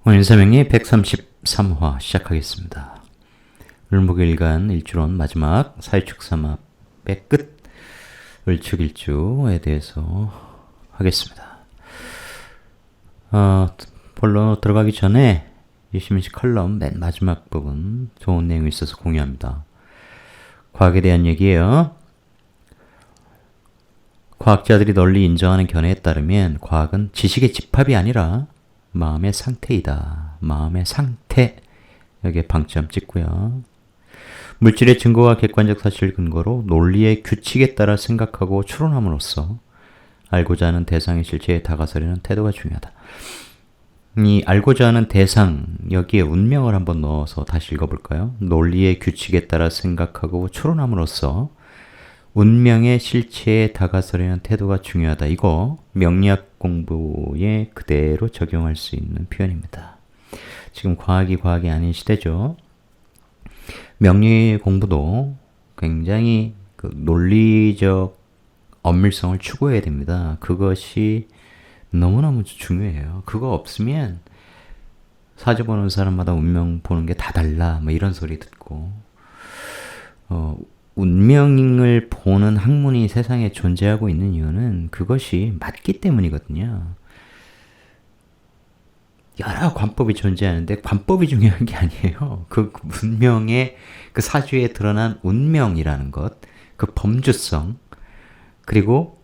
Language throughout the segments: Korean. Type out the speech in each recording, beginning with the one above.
오늘 인사명리 133화 시작하겠습니다. 을목일간 일주론 마지막 사유축삼합의 끝 을축일주에 대해서 하겠습니다. 본론 들어가기 전에 유시민씨 컬럼 맨 마지막 부분 좋은 내용이 있어서 공유합니다. 과학에 대한 얘기예요. 과학자들이 널리 인정하는 견해에 따르면 과학은 지식의 집합이 아니라 마음의 상태이다. 마음의 상태. 여기에 방점 찍고요. 물질의 증거와 객관적 사실 근거로 논리의 규칙에 따라 생각하고 추론함으로써 알고자 하는 대상의 실체에 다가서려는 태도가 중요하다. 이 알고자 하는 대상, 여기에 운명을 한번 넣어서 다시 읽어볼까요? 논리의 규칙에 따라 생각하고 추론함으로써 운명의 실체에 다가서려는 태도가 중요하다. 이거 명리학 공부에 그대로 적용할 수 있는 표현입니다. 지금 과학이 아닌 시대죠. 명리 공부도 굉장히 그 논리적 엄밀성을 추구해야 됩니다. 그것이 너무너무 중요해요. 그거 없으면 사주 보는 사람마다 운명 보는 게 다 달라. 뭐 이런 소리 듣고 운명을 보는 학문이 세상에 존재하고 있는 이유는 그것이 맞기 때문이거든요. 여러 관법이 존재하는데 관법이 중요한 게 아니에요. 그 운명의 그 사주에 드러난 운명이라는 것, 그 범주성, 그리고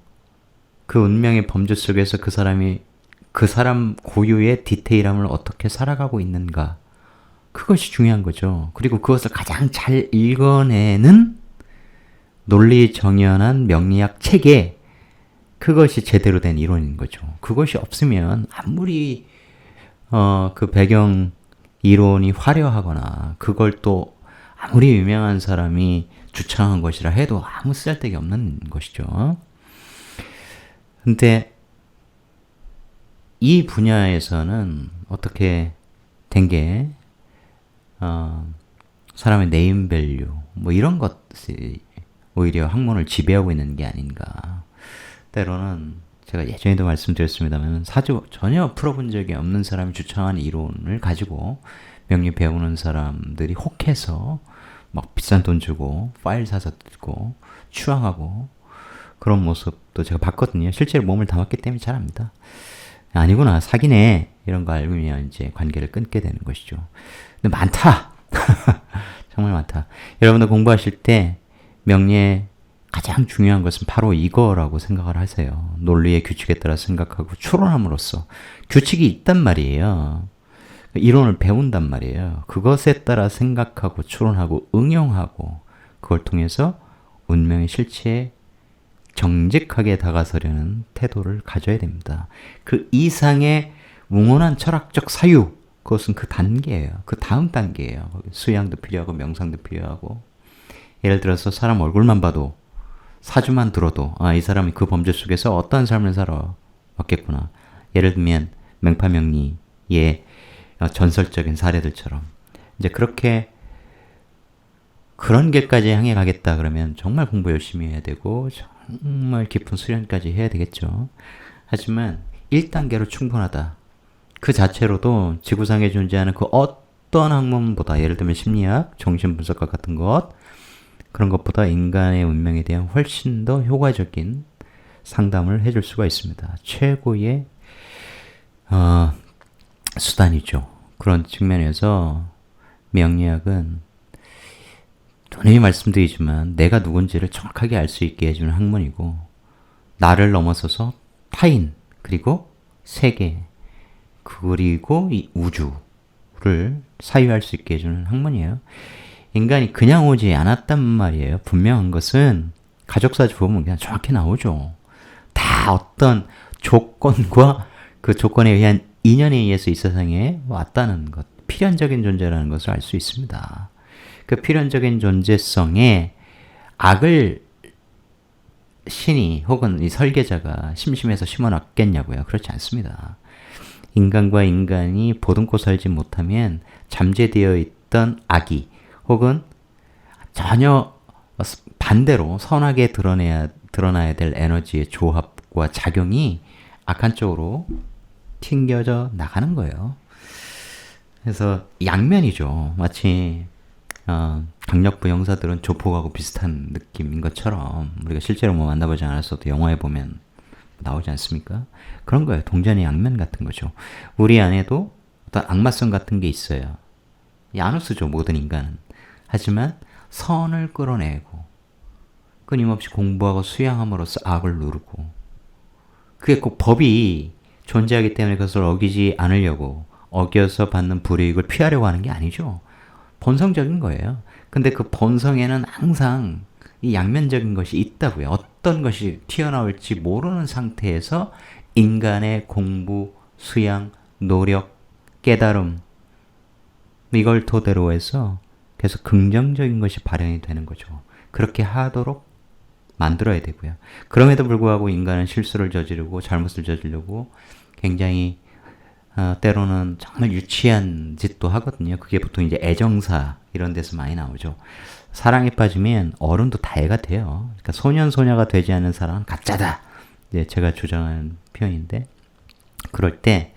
그 운명의 범주 속에서 그 사람 고유의 디테일함을 어떻게 살아가고 있는가, 그것이 중요한 거죠. 그리고 그것을 가장 잘 읽어내는 논리 정연한 명리학 체계, 그것이 제대로 된 이론인 거죠. 그것이 없으면 아무리 그 배경 이론이 화려하거나 그걸 또 아무리 유명한 사람이 주창한 것이라 해도 아무 쓸데기 없는 것이죠. 근데 이 분야에서는 어떻게 된 게 사람의 네임밸류 뭐 이런 것이 오히려 학문을 지배하고 있는 게 아닌가. 때로는 제가 예전에도 말씀드렸습니다만 사주 전혀 풀어본 적이 없는 사람이 주창한 이론을 가지고 명리 배우는 사람들이 혹해서 막 비싼 돈 주고 파일 사서 듣고 추앙하고 그런 모습도 제가 봤거든요. 실제로 몸을 담았기 때문에 잘 압니다. 아니구나, 사기네, 이런 거 알면 이제 관계를 끊게 되는 것이죠. 근데 많다. 정말 많다. 여러분들 공부하실 때 명리의 가장 중요한 것은 바로 이거라고 생각을 하세요. 논리의 규칙에 따라 생각하고 추론함으로써 규칙이 있단 말이에요. 이론을 배운단 말이에요. 그것에 따라 생각하고 추론하고 응용하고 그걸 통해서 운명의 실체에 정직하게 다가서려는 태도를 가져야 됩니다. 그 이상의 웅원한 철학적 사유, 그것은 그 단계예요. 그 다음 단계예요. 수양도 필요하고 명상도 필요하고. 예를 들어서 사람 얼굴만 봐도 사주만 들어도 이 사람이 그 범죄 속에서 어떠한 삶을 살아왔겠구나. 예를 들면 맹파명리의 전설적인 사례들처럼 이제 그렇게 그런 길까지 향해 가겠다 그러면 정말 공부 열심히 해야 되고 정말 깊은 수련까지 해야 되겠죠. 하지만 1단계로 충분하다. 그 자체로도 지구상에 존재하는 그 어떤 학문보다, 예를 들면 심리학, 정신분석과 같은 것, 그런 것보다 인간의 운명에 대한 훨씬 더 효과적인 상담을 해줄 수가 있습니다. 최고의 수단이죠. 그런 측면에서 명리학은 분명히 말씀드리지만 내가 누군지를 정확하게 알 수 있게 해주는 학문이고, 나를 넘어서서 타인, 그리고 세계, 그리고 이 우주를 사유할 수 있게 해주는 학문이에요. 인간이 그냥 오지 않았단 말이에요. 분명한 것은 가족사주 보면 그냥 정확히 나오죠. 다 어떤 조건과 그 조건에 의한 인연에 의해서 이 세상에 왔다는 것, 필연적인 존재라는 것을 알 수 있습니다. 그 필연적인 존재성에 악을 신이 혹은 이 설계자가 심심해서 심어놨겠냐고요. 그렇지 않습니다. 인간과 인간이 보듬고 살지 못하면 잠재되어 있던 악이 혹은 전혀 반대로 선하게 드러나야 될 에너지의 조합과 작용이 악한 쪽으로 튕겨져 나가는 거예요. 그래서 양면이죠. 마치 강력부 형사들은 조폭하고 비슷한 느낌인 것처럼 우리가 실제로 뭐 만나보지 않았어도 영화에 보면 나오지 않습니까? 그런 거예요. 동전의 양면 같은 거죠. 우리 안에도 어떤 악마성 같은 게 있어요. 야누스죠, 모든 인간은. 하지만 선을 끌어내고 끊임없이 공부하고 수양함으로써 악을 누르고, 그게 꼭 법이 존재하기 때문에 그것을 어기지 않으려고, 어겨서 받는 불이익을 피하려고 하는 게 아니죠. 본성적인 거예요. 근데 그 본성에는 항상 이 양면적인 것이 있다고요. 어떤 것이 튀어나올지 모르는 상태에서 인간의 공부, 수양, 노력, 깨달음, 이걸 토대로 해서 계속 긍정적인 것이 발현이 되는 거죠. 그렇게 하도록 만들어야 되고요. 그럼에도 불구하고 인간은 실수를 저지르고 잘못을 저지르고 굉장히 때로는 정말 유치한 짓도 하거든요. 그게 보통 이제 애정사 이런 데서 많이 나오죠. 사랑에 빠지면 어른도 다 애가 돼요. 그러니까 소년 소녀가 되지 않는 사람은 가짜다. 이제 제가 주장하는 표현인데, 그럴 때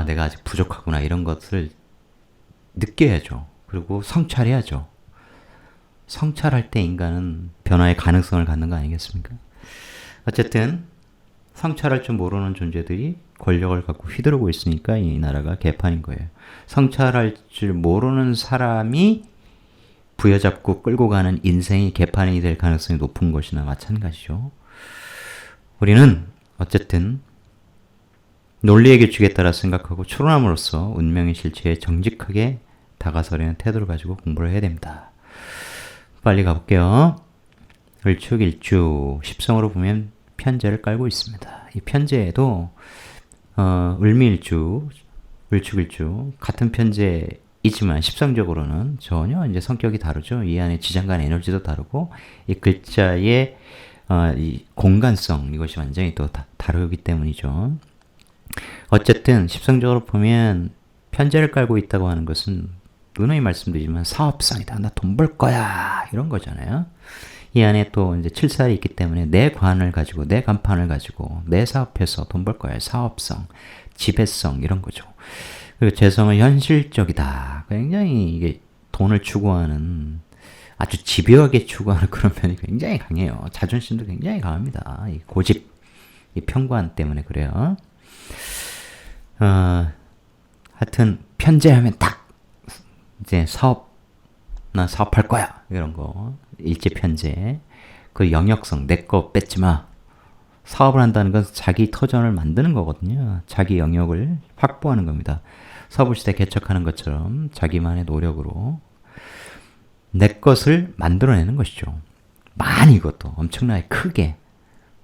내가 아직 부족하구나 이런 것을 느껴야죠. 그리고 성찰해야죠. 성찰할 때 인간은 변화의 가능성을 갖는 거 아니겠습니까? 어쨌든 성찰할 줄 모르는 존재들이 권력을 갖고 휘두르고 있으니까 이 나라가 개판인 거예요. 성찰할 줄 모르는 사람이 부여잡고 끌고 가는 인생이 개판이 될 가능성이 높은 것이나 마찬가지죠. 우리는 어쨌든 논리의 규칙에 따라 생각하고 추론함으로써 운명의 실체에 정직하게 다가서려는 태도를 가지고 공부를 해야 됩니다. 빨리 가볼게요. 을축일주, 십성으로 보면 편제를 깔고 있습니다. 이 편제에도 을미일주, 을축일주 같은 편제이지만 십성적으로는 전혀 이제 성격이 다르죠. 이 안에 지장간 에너지도 다르고 이 글자의 이 공간성, 이것이 완전히 또 다르기 때문이죠. 어쨌든 십성적으로 보면 편제를 깔고 있다고 하는 것은 누누이 말씀드리지만 사업성이다. 나 돈 벌 거야. 이런 거잖아요. 이 안에 또 이제 칠살이 있기 때문에 내 관을 가지고, 내 간판을 가지고, 내 사업해서 돈 벌 거야. 사업성, 지배성, 이런 거죠. 그리고 재성은 현실적이다. 굉장히 이게 돈을 추구하는, 아주 집요하게 추구하는 그런 면이 굉장히 강해요. 자존심도 굉장히 강합니다. 이 고집, 이 편관 때문에 그래요. 하여튼 편제하면 딱 이제 나 사업할 거야 이런 거, 일제 편제. 그 영역성, 내 거 뺏지 마. 사업을 한다는 건 자기 터전을 만드는 거거든요. 자기 영역을 확보하는 겁니다. 서부시대 개척하는 것처럼 자기만의 노력으로 내 것을 만들어내는 것이죠. 많이, 이것도 엄청나게 크게,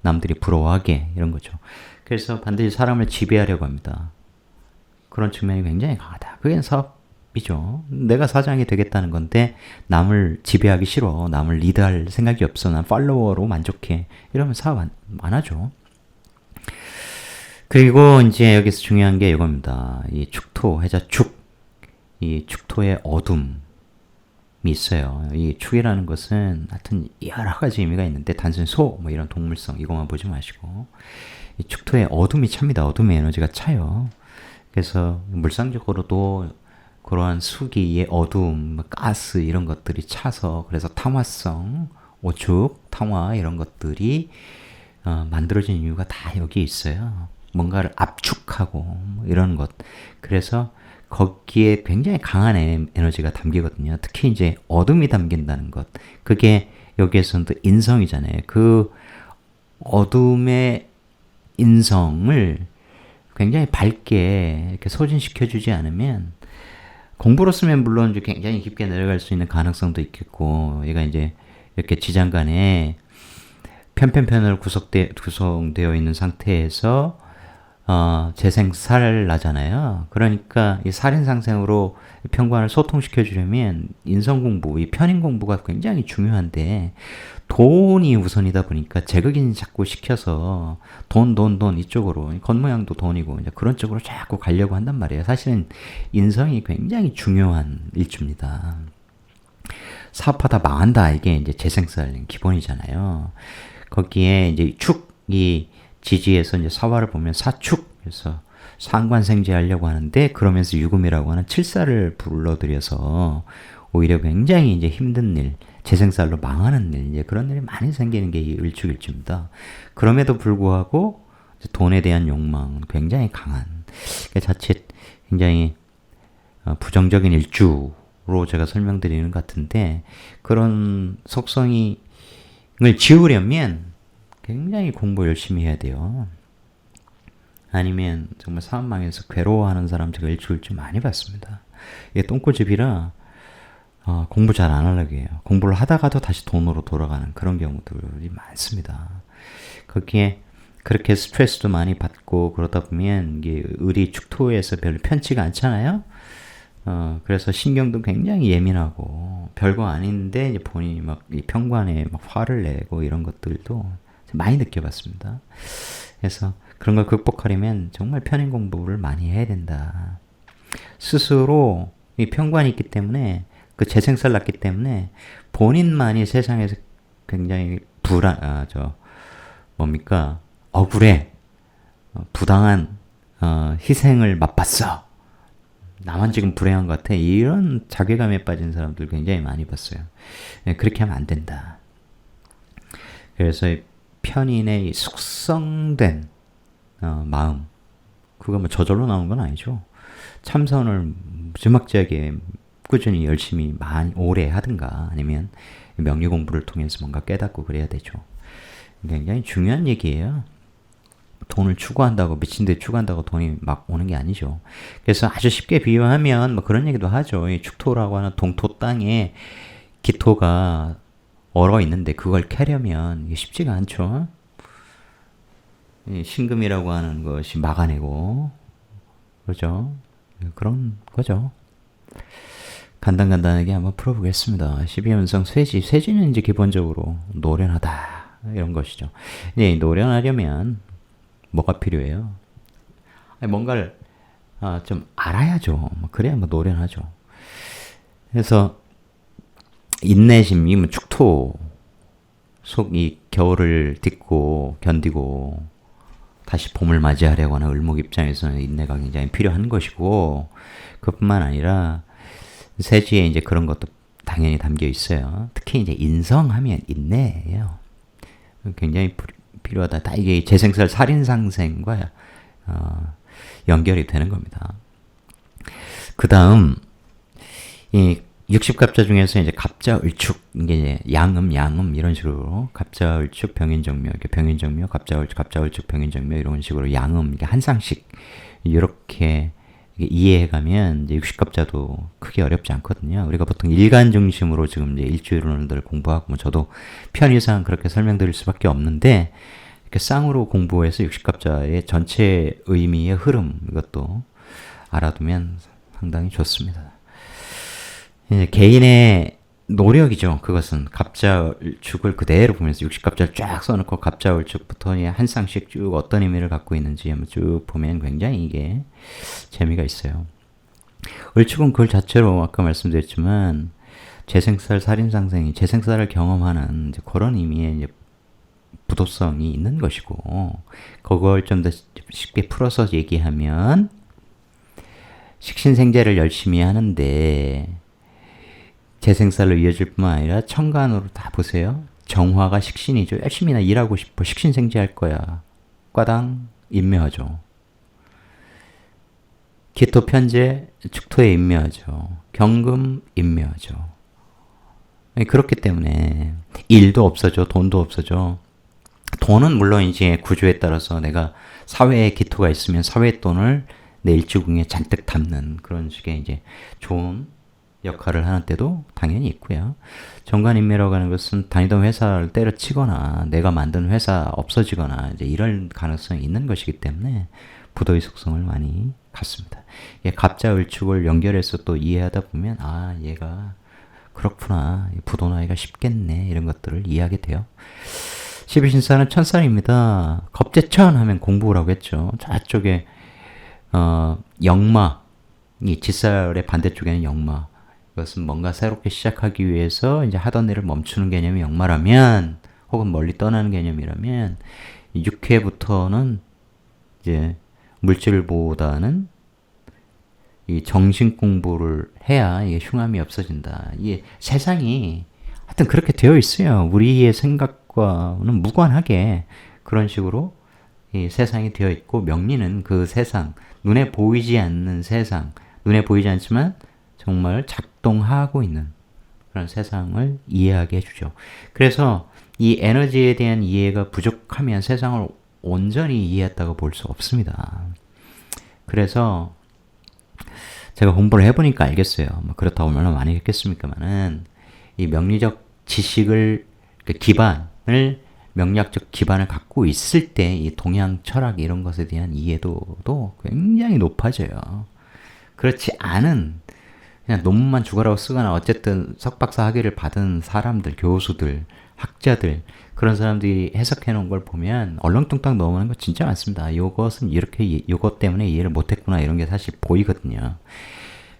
남들이 부러워하게, 이런 거죠. 그래서 반드시 사람을 지배하려고 합니다. 그런 측면이 굉장히 강하다. 그게 사업이죠. 내가 사장이 되겠다는 건데 남을 지배하기 싫어. 남을 리드할 생각이 없어. 난 팔로워로 만족해. 이러면 사업 안 하죠. 그리고 이제 여기서 중요한 게 이겁니다. 이 축토, 해자 축. 이 축토의 어둠이 있어요. 이 축이라는 것은 하여튼 여러 가지 의미가 있는데 단순히 소, 뭐 이런 동물성 이것만 보지 마시고 이 축토의 어둠이 찹니다. 어둠의 에너지가 차요. 그래서 물상적으로도 그러한 수기의 어둠, 가스 이런 것들이 차서, 그래서 탐화성, 오축, 탐화 이런 것들이 만들어진 이유가 다 여기 있어요. 뭔가를 압축하고 뭐 이런 것. 그래서 거기에 굉장히 강한 에너지가 담기거든요. 특히 이제 어둠이 담긴다는 것. 그게 여기에서는 또 인성이잖아요. 그 어둠의 인성을 굉장히 밝게 이렇게 소진시켜주지 않으면, 공부로 쓰면 물론 이제 굉장히 깊게 내려갈 수 있는 가능성도 있겠고, 얘가 이제 이렇게 지장간에 편편편으로 구성되어 있는 상태에서 재생살 나잖아요. 그러니까 이 살인상생으로 편관을 소통시켜주려면 인성공부, 이 편인공부가 굉장히 중요한데, 돈이 우선이다 보니까 제극인 자꾸 시켜서 돈 이쪽으로, 겉모양도 돈이고 이제 그런 쪽으로 자꾸 가려고 한단 말이에요. 사실은 인성이 굉장히 중요한 일주입니다. 사업하다 망한다, 이게 이제 재생살 기본이잖아요. 거기에 이제 축이 지지에서 이제 사화를 보면 사축, 그래서 상관생제하려고 하는데 그러면서 유금이라고 하는 칠사를 불러들여서 오히려 굉장히 이제 힘든 일, 재생살로 망하는 일, 이제 그런 일이 많이 생기는 게 이 을축일주입니다. 그럼에도 불구하고 돈에 대한 욕망은 굉장히 강한, 자칫 굉장히 부정적인 일주로 제가 설명드리는 것 같은데, 그런 속성을 지우려면 굉장히 공부 열심히 해야 돼요. 아니면 정말 사업망에서 괴로워하는 사람 제가 일주일 좀 많이 봤습니다. 이게 똥꼬집이라 공부 잘 안 하려고 해요. 공부를 하다가도 다시 돈으로 돌아가는 그런 경우들이 많습니다. 거기에 그렇게 스트레스도 많이 받고 그러다 보면 이게 을이 축토에서 별로 편치가 않잖아요. 그래서 신경도 굉장히 예민하고 별거 아닌데 이제 본인이 막 이 평관에 막 화를 내고 이런 것들도 많이 느껴봤습니다. 그래서 그런 걸 극복하려면 정말 편인 공부를 많이 해야 된다. 스스로 이 평관이 있기 때문에 그 재생살 났기 때문에 본인만이 세상에서 굉장히 억울해. 부당한 희생을 맛봤어. 나만 지금 불행한 것 같아. 이런 자괴감에 빠진 사람들 굉장히 많이 봤어요. 그렇게 하면 안 된다. 그래서 편인의 숙성된 마음, 그거 뭐 저절로 나온 건 아니죠. 참선을 무지막지하게 꾸준히 열심히 많이 오래 하든가 아니면 명리 공부를 통해서 뭔가 깨닫고 그래야 되죠. 굉장히 중요한 얘기예요. 돈을 추구한다고 미친 듯이 추구한다고 돈이 막 오는 게 아니죠. 그래서 아주 쉽게 비유하면 뭐 그런 얘기도 하죠. 이 축토라고 하는 동토 땅에 기토가 얼어 있는데 그걸 캐려면 이게 쉽지가 않죠. 이 신금이라고 하는 것이 막아내고 그렇죠. 그런 거죠. 간단하게 한번 풀어보겠습니다. 12연성 쇠지. 쇠지는 이제 기본적으로 노련하다. 이런 것이죠. 이제 노련하려면 뭐가 필요해요? 뭔가를 좀 알아야죠. 그래야 뭐 노련하죠. 그래서 인내심, 이면 축토 속이 겨울을 딛고 견디고 다시 봄을 맞이하려고 하는 을목 입장에서는 인내가 굉장히 필요한 것이고, 그뿐만 아니라 세지에 이제 그런 것도 당연히 담겨 있어요. 특히 이제 인성하면 인내예요. 굉장히 필요하다. 다 이게 재생살 살인상생과 연결이 되는 겁니다. 그 다음 이 60갑자 중에서 이제 갑자, 을축, 이게 양음 이런 식으로 갑자, 을축, 병인정묘, 이렇게 병인정묘, 갑자, 을축, 병인정묘 이런 식으로 양음, 이게 한 쌍씩 이렇게 이해해가면 이제 60갑자도 크게 어렵지 않거든요. 우리가 보통 일간 중심으로 지금 이제 일주일론을 공부하고, 뭐 저도 편의상 그렇게 설명드릴 수밖에 없는데, 이렇게 쌍으로 공부해서 60갑자의 전체 의미의 흐름, 이것도 알아두면 상당히 좋습니다. 이제 개인의 노력이죠. 그것은 갑자을축을 그대로 보면서 60갑자를 쫙 써놓고 갑자을축부터 한 쌍씩 쭉 어떤 의미를 갖고 있는지 한번 쭉 보면 굉장히 이게 재미가 있어요. 을축은 그 자체로 아까 말씀드렸지만 재생살, 살인상생이 재생살을 경험하는 이제 그런 의미의 이제 부도성이 있는 것이고, 그걸 좀 더 쉽게 풀어서 얘기하면 식신생제를 열심히 하는데 재생살로 이어질 뿐만 아니라 천간으로 다 보세요. 정화가 식신이죠. 열심히나 일하고 싶어. 식신생제할 거야. 과당 인묘하죠. 기토 편제 축토에 인묘하죠. 경금 인묘하죠. 그렇기 때문에 일도 없어져. 돈도 없어져. 돈은 물론 이제 구조에 따라서 내가 사회에 기토가 있으면 사회 돈을 내 일주궁에 잔뜩 담는 그런 식의 이제 좋은 역할을 하는 때도 당연히 있고요. 정관인묘라고 하는 것은 다니던 회사를 때려치거나 내가 만든 회사 없어지거나 이제 이럴 가능성이 있는 것이기 때문에 부도의 속성을 많이 갖습니다. 갑자을축을 연결해서 또 이해하다 보면 얘가 그렇구나, 부도 나기가 쉽겠네, 이런 것들을 이해하게 돼요. 12신사는 천살입니다. 겁재천 하면 공부라고 했죠. 저쪽에 역마, 이 지살의 반대쪽에는 역마. 이것은 뭔가 새롭게 시작하기 위해서 이제 하던 일을 멈추는 개념이 역마라면, 혹은 멀리 떠나는 개념이라면, 6회부터는 이제 물질보다는 이 정신 공부를 해야 이게 흉함이 없어진다. 이게 세상이 하여튼 그렇게 되어 있어요. 우리의 생각과는 무관하게 그런 식으로 이 세상이 되어 있고, 명리는 그 세상, 눈에 보이지 않는 세상, 눈에 보이지 않지만 정말 작동하고 있는 그런 세상을 이해하게 해주죠. 그래서 이 에너지에 대한 이해가 부족하면 세상을 온전히 이해했다고 볼 수 없습니다. 그래서 제가 공부를 해보니까 알겠어요. 뭐 그렇다고 얼마나 많이 했겠습니까만은, 이 명리적 지식을, 기반을, 명리학적 기반을 갖고 있을 때 이 동양 철학 이런 것에 대한 이해도도 굉장히 높아져요. 그렇지 않은 그냥 논문만 죽어라고 쓰거나 어쨌든 석박사 학위를 받은 사람들, 교수들, 학자들, 그런 사람들이 해석해 놓은 걸 보면 얼렁뚱땅 넘어가는 거 진짜 많습니다. 요것은 이렇게, 요것 때문에 이해를 못했구나, 이런 게 사실 보이거든요.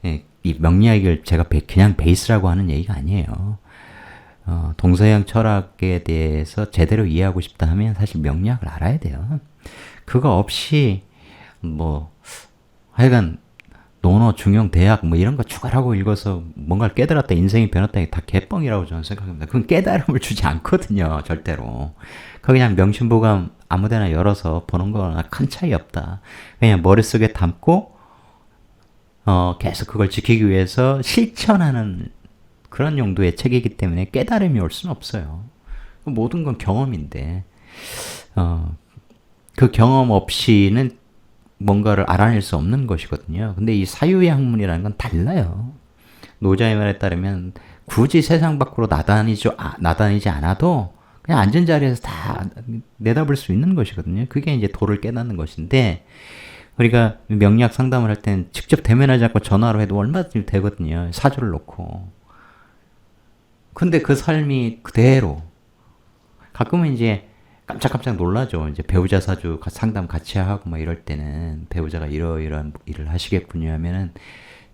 예, 이 명리학을 제가 그냥 베이스라고 하는 얘기가 아니에요. 동서양 철학에 대해서 제대로 이해하고 싶다 하면 사실 명리학을 알아야 돼요. 그거 없이 뭐 하여간 논어, 중용, 대학 뭐 이런 거 추가라고 읽어서 뭔가를 깨달았다, 인생이 변했다, 이게 다 개뻥이라고 저는 생각합니다. 그건 깨달음을 주지 않거든요, 절대로. 그냥 명심보감 아무데나 열어서 보는 거나 큰 차이 없다. 그냥 머릿속에 담고 계속 그걸 지키기 위해서 실천하는 그런 용도의 책이기 때문에 깨달음이 올 수는 없어요. 모든 건 경험인데 그 경험 없이는 뭔가를 알아낼 수 없는 것이거든요. 근데 이 사유의 학문이라는 건 달라요. 노자의 말에 따르면 굳이 세상 밖으로 나다니지 않아도 그냥 앉은 자리에서 다 내다볼 수 있는 것이거든요. 그게 이제 도를 깨닫는 것인데, 우리가 명리학 상담을 할 때는 직접 대면하지 않고 전화로 해도 얼마든지 되거든요. 사주를 놓고. 근데 그 삶이 그대로, 가끔은 이제 깜짝깜짝 놀라죠. 이제 배우자 사주 상담 같이 하고 막 이럴 때는 배우자가 이러이러한 일을 하시겠군요 하면은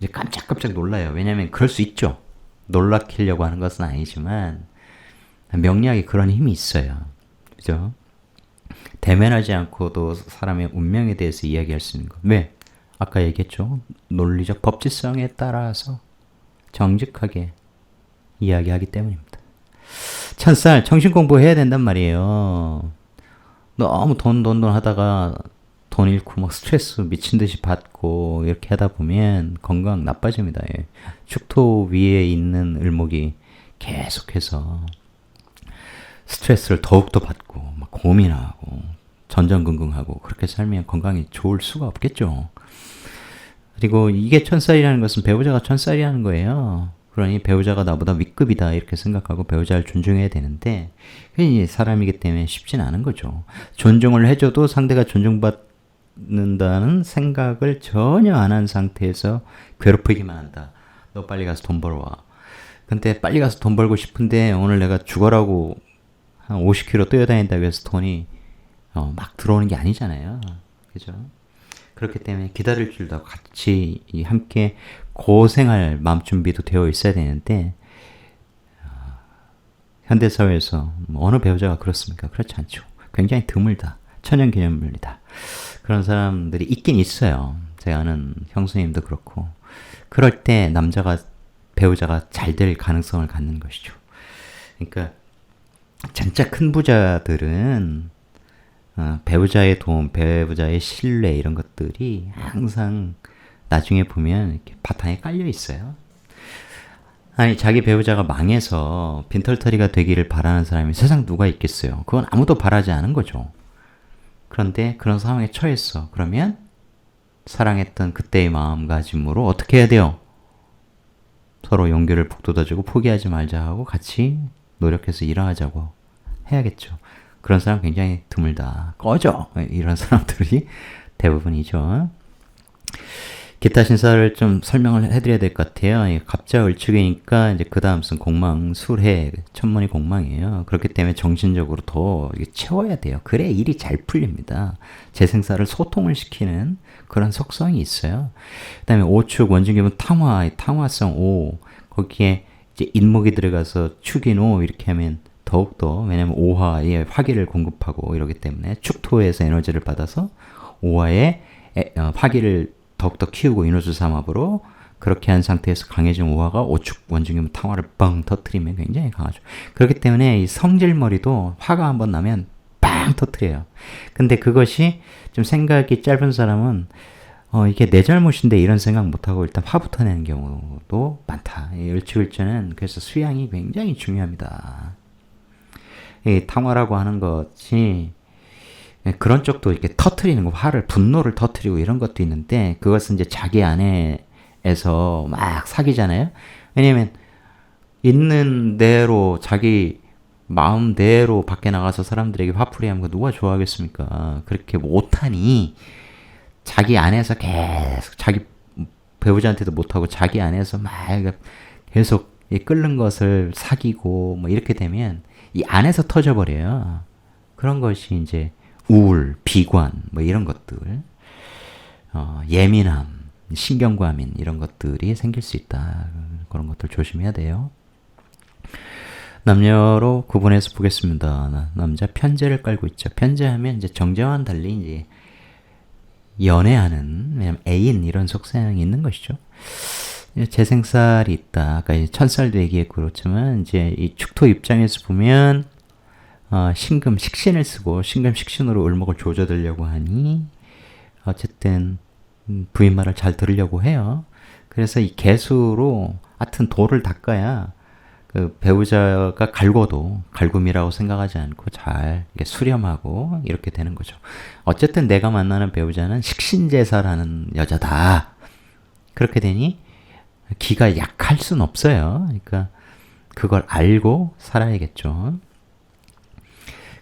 이제 깜짝깜짝 놀라요. 왜냐면 그럴 수 있죠. 놀라키려고 하는 것은 아니지만 명리학이 그런 힘이 있어요. 그죠? 대면하지 않고도 사람의 운명에 대해서 이야기할 수 있는 것. 왜? 아까 얘기했죠. 논리적 법칙성에 따라서 정직하게 이야기하기 때문입니다. 찬살, 정신 공부해야 된단 말이에요. 너무 돈 하다가 돈 잃고 막 스트레스 미친 듯이 받고 이렇게 하다 보면 건강 나빠집니다. 예. 축토 위에 있는 을목이 계속해서 스트레스를 더욱더 받고 막 고민하고 전전긍긍하고 그렇게 살면 건강이 좋을 수가 없겠죠. 그리고 이게 천살이라는 것은 배우자가 천살이라는 거예요. 그러니 배우자가 나보다 윗급이다 이렇게 생각하고 배우자를 존중해야 되는데, 그게 사람이기 때문에 쉽진 않은 거죠. 존중을 해줘도 상대가 존중받는다는 생각을 전혀 안 한 상태에서 괴롭히기만 한다. 너 빨리 가서 돈 벌어와. 근데 빨리 가서 돈 벌고 싶은데 오늘 내가 죽어라고 한 50km 뛰어다닌다고 해서 돈이 막 들어오는 게 아니잖아요. 그죠? 그렇기 때문에 기다릴 줄도 같이 함께 고생할 마음 준비도 되어 있어야 되는데, 현대사회에서 어느 배우자가 그렇습니까? 그렇지 않죠. 굉장히 드물다. 천연기념물이다. 그런 사람들이 있긴 있어요. 제가 아는 형수님도 그렇고. 그럴 때 배우자가 잘 될 가능성을 갖는 것이죠. 그러니까 진짜 큰 부자들은 배우자의 도움, 배우자의 신뢰 이런 것들이 항상 나중에 보면 이렇게 바탕에 깔려 있어요. 아니, 자기 배우자가 망해서 빈털터리가 되기를 바라는 사람이 세상 누가 있겠어요. 그건 아무도 바라지 않은 거죠. 그런데 그런 상황에 처했어. 그러면 사랑했던 그때의 마음가짐으로 어떻게 해야 돼요? 서로 용기를 북돋아주고 포기하지 말자 하고 같이 노력해서 일하자고 해야겠죠. 그런 사람 굉장히 드물다. 꺼져! 이런 사람들이 대부분이죠. 기타 신사를 좀 설명을 해드려야 될 것 같아요. 갑자을축이니까 이제 그 다음 쓴 공망, 술해, 천문이 공망이에요. 그렇기 때문에 정신적으로 더 채워야 돼요. 그래 일이 잘 풀립니다. 재생사를 소통을 시키는 그런 속성이 있어요. 그 다음에 오축, 원중기분 탕화성 오, 거기에 이제 인목이 들어가서 축인 오 이렇게 하면 더욱더, 왜냐면 오화에 화기를 공급하고 이러기 때문에 축토에서 에너지를 받아서 오화에 화기를 더욱더 키우고 인호수 삼합으로 그렇게 한 상태에서 강해진 오화가 오축 원중이면 탕화를 뻥 터트리면 굉장히 강하죠. 그렇기 때문에 이 성질머리도 화가 한번 나면 빵 터트려요. 근데 그것이 좀 생각이 짧은 사람은 이게 내 잘못인데 이런 생각 못하고 일단 화부터 내는 경우도 많다. 이 을치을자는 그래서 수양이 굉장히 중요합니다. 이 탕화라고 하는 것이 그런 쪽도 이렇게 터트리는 거, 화를, 분노를 터트리고 이런 것도 있는데, 그것은 이제 자기 안에서 막 사귀잖아요? 왜냐면, 있는 대로, 자기 마음대로 밖에 나가서 사람들에게 화풀이 하는 거 누가 좋아하겠습니까? 그렇게 못하니, 자기 안에서 계속, 자기 배우자한테도 못하고, 자기 안에서 막 계속 끓는 것을 사귀고, 뭐 이렇게 되면, 이 안에서 터져버려요. 그런 것이 이제, 우울, 비관, 뭐 이런 것들, 예민함, 신경과민 이런 것들이 생길 수 있다. 그런 것들 조심해야 돼요. 남녀로 구분해서 보겠습니다. 남자 편제를 깔고 있죠. 편제하면 이제 정제와는 달리 이제 연애하는, 왜냐면 애인 이런 속성이 있는 것이죠. 재생살이 있다. 아까 천살도 얘기했고 그렇지만 이제 이 축토 입장에서 보면 신금 식신을 쓰고 신금 식신으로 을목을 조져들려고 하니 어쨌든 부인 말을 잘 들으려고 해요. 그래서 이 개수로 하여튼 도를 닦아야 그 배우자가 갈궈도 갈굼이라고 생각하지 않고 잘 수렴하고 이렇게 되는 거죠. 어쨌든 내가 만나는 배우자는 식신제사라는 여자다. 그렇게 되니 기가 약할 순 없어요. 그러니까 그걸 알고 살아야겠죠.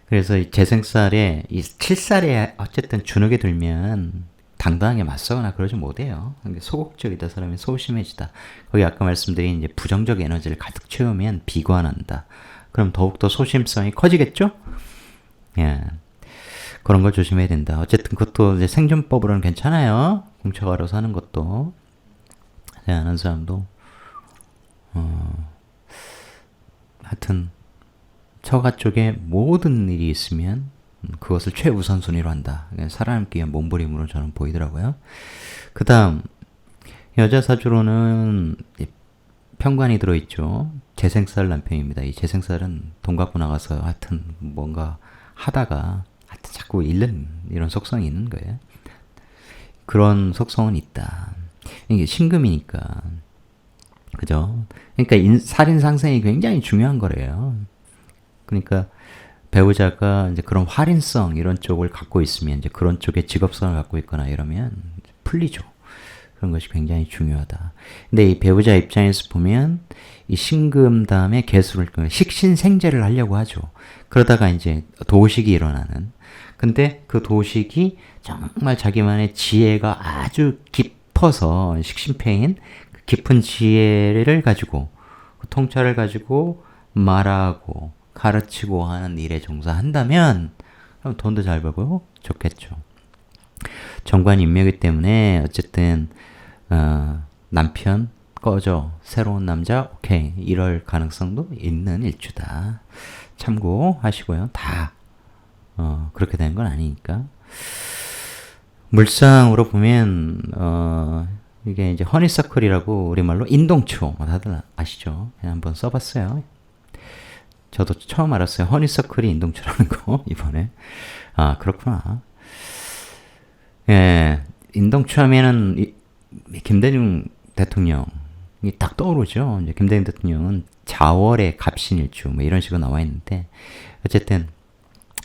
그래서 이 재생살에, 이 7살에 어쨌든 주눅에 들면 당당하게 맞서거나 그러지 못해요. 소극적이다, 사람이 소심해지다. 거기 아까 말씀드린 이제 부정적 에너지를 가득 채우면 비관한다. 그럼 더욱더 소심성이 커지겠죠? 예. 그런 걸 조심해야 된다. 어쨌든 그것도 이제 생존법으로는 괜찮아요. 공처가로 사는 것도. 제가 아는 사람도, 하여튼, 처가 쪽에 모든 일이 있으면 그것을 최우선순위로 한다. 살아남기 위한 몸부림으로 저는 보이더라고요. 그 다음 여자 사주로는 편관이 들어있죠. 재생살 남편입니다. 이 재생살은 돈 갖고 나가서 하여튼 뭔가 하다가 하여튼 자꾸 잃는 이런 속성이 있는 거예요. 그런 속성은 있다. 이게 신금이니까. 그죠? 그러니까 살인 상생이 굉장히 중요한 거래요. 그러니까 배우자가 이제 그런 활인성 이런 쪽을 갖고 있으면 이제 그런 쪽에 직업성을 갖고 있거나 이러면 풀리죠. 그런 것이 굉장히 중요하다. 근데 이 배우자 입장에서 보면 이 신금 다음에 개수를 식신생제를 하려고 하죠. 그러다가 이제 도식이 일어나는. 근데 그 도식이 정말 자기만의 지혜가 아주 깊어서 식신패인 깊은 지혜를 가지고 그 통찰을 가지고 말하고 가르치고 하는 일에 종사한다면 그럼 돈도 잘 벌고 좋겠죠. 정관 인묘이기 때문에 어쨌든 남편 꺼져 새로운 남자 오케이 이럴 가능성도 있는 일주다. 참고하시고요. 다 그렇게 되는 건 아니니까. 물상으로 보면 이게 이제 허니서클이라고 우리말로 인동초 다들 아시죠? 그냥 한번 써봤어요. 저도 처음 알았어요. 허니서클이 인동초라는 거, 이번에. 아, 그렇구나. 예, 인동초 하면은, 김대중 대통령이 딱 떠오르죠. 이제 김대중 대통령은 자월의 갑신일주, 뭐 이런 식으로 나와 있는데, 어쨌든,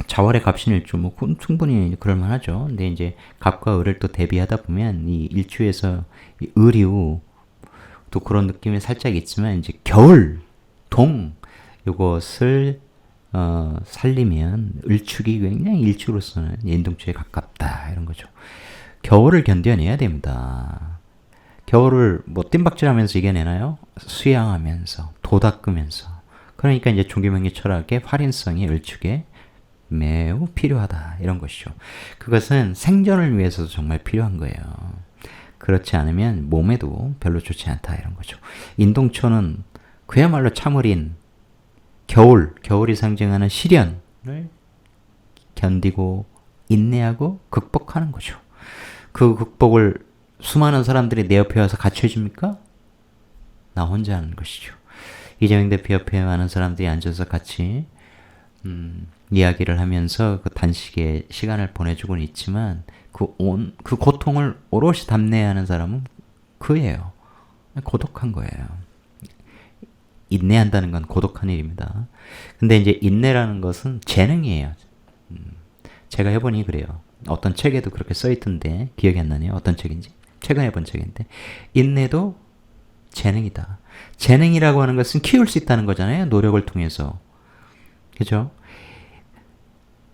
자월의 갑신일주, 뭐, 충분히 그럴만하죠. 근데 이제, 갑과 을을 또 대비하다 보면, 이 일주에서 이 을이후, 또 그런 느낌이 살짝 있지만, 이제 겨울, 동, 요것을 살리면 을축이 굉장히 일축으로서는 인동초에 가깝다 이런 거죠. 겨울을 견뎌내야 됩니다. 겨울을 뭐 뜀박질하면서 이겨내나요? 수양하면서 도 닦으면서. 그러니까 이제 종교명리 철학의 활인성이 을축에 매우 필요하다 이런 것이죠. 그것은 생존을 위해서도 정말 필요한 거예요. 그렇지 않으면 몸에도 별로 좋지 않다 이런 거죠. 인동초는 그야말로 참을인 겨울이 상징하는 시련을 견디고 인내하고 극복하는 거죠. 그 극복을 수많은 사람들이 내 옆에 와서 같이 해줍니까? 나 혼자 하는 것이죠. 이재명 대표 옆에 많은 사람들이 앉아서 같이 이야기를 하면서 그 단식의 시간을 보내주고는 있지만 그 고통을 오롯이 담내하는 사람은 그예요. 고독한 거예요. 인내한다는 건 고독한 일입니다. 근데 이제 인내라는 것은 재능이에요. 제가 해보니 그래요. 어떤 책에도 그렇게 써있던데 기억이 안 나네요. 어떤 책인지. 최근에 본 책인데 인내도 재능이다. 재능이라고 하는 것은 키울 수 있다는 거잖아요. 노력을 통해서. 그죠?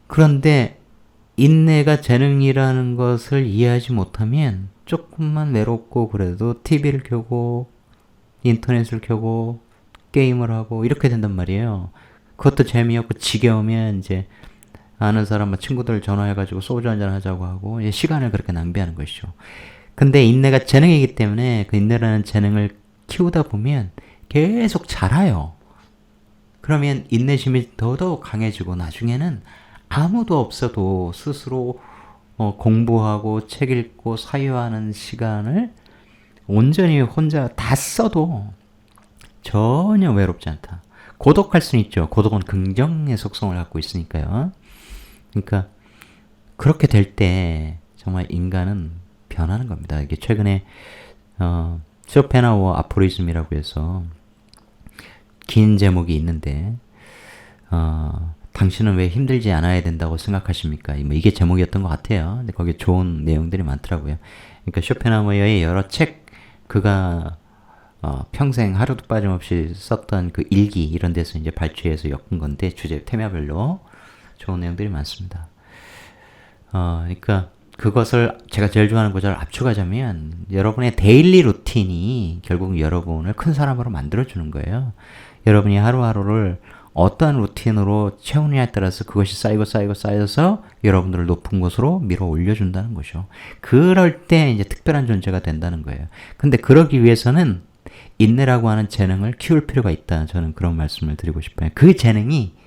그런데 인내가 재능이라는 것을 이해하지 못하면 조금만 외롭고 그래도 TV를 켜고 인터넷을 켜고 게임을 하고 이렇게 된단 말이에요. 그것도 재미없고 지겨우면 이제 아는 사람, 친구들 전화해가지고 소주 한잔 하자고 하고 이제 시간을 그렇게 낭비하는 것이죠. 근데 인내가 재능이기 때문에 그 인내라는 재능을 키우다 보면 계속 자라요. 그러면 인내심이 더더욱 강해지고 나중에는 아무도 없어도 스스로 공부하고 책 읽고 사유하는 시간을 온전히 혼자 다 써도 전혀 외롭지 않다. 고독할 수는 있죠. 고독은 긍정의 속성을 갖고 있으니까요. 그러니까 그렇게 될 때 정말 인간은 변하는 겁니다. 이게 최근에 쇼펜하우어 아포리즘이라고 해서 긴 제목이 있는데 당신은 왜 힘들지 않아야 된다고 생각하십니까? 뭐 이게 제목이었던 것 같아요. 근데 거기에 좋은 내용들이 많더라고요. 그러니까 쇼펜하우어의 여러 책, 그가 평생 하루도 빠짐없이 썼던 그 일기 이런 데서 이제 발췌해서 엮은 건데 주제 테마별로 좋은 내용들이 많습니다. 그러니까 그것을 제가 제일 좋아하는 구절을 압축하자면 여러분의 데일리 루틴이 결국 여러분을 큰 사람으로 만들어주는 거예요. 여러분이 하루하루를 어떠한 루틴으로 채우느냐에 따라서 그것이 쌓여서 여러분들을 높은 곳으로 밀어 올려준다는 거죠. 그럴 때 이제 특별한 존재가 된다는 거예요. 근데 그러기 위해서는 인내라고 하는 재능을 키울 필요가 있다. 저는 그런 말씀을 드리고 싶어요. 그 재능이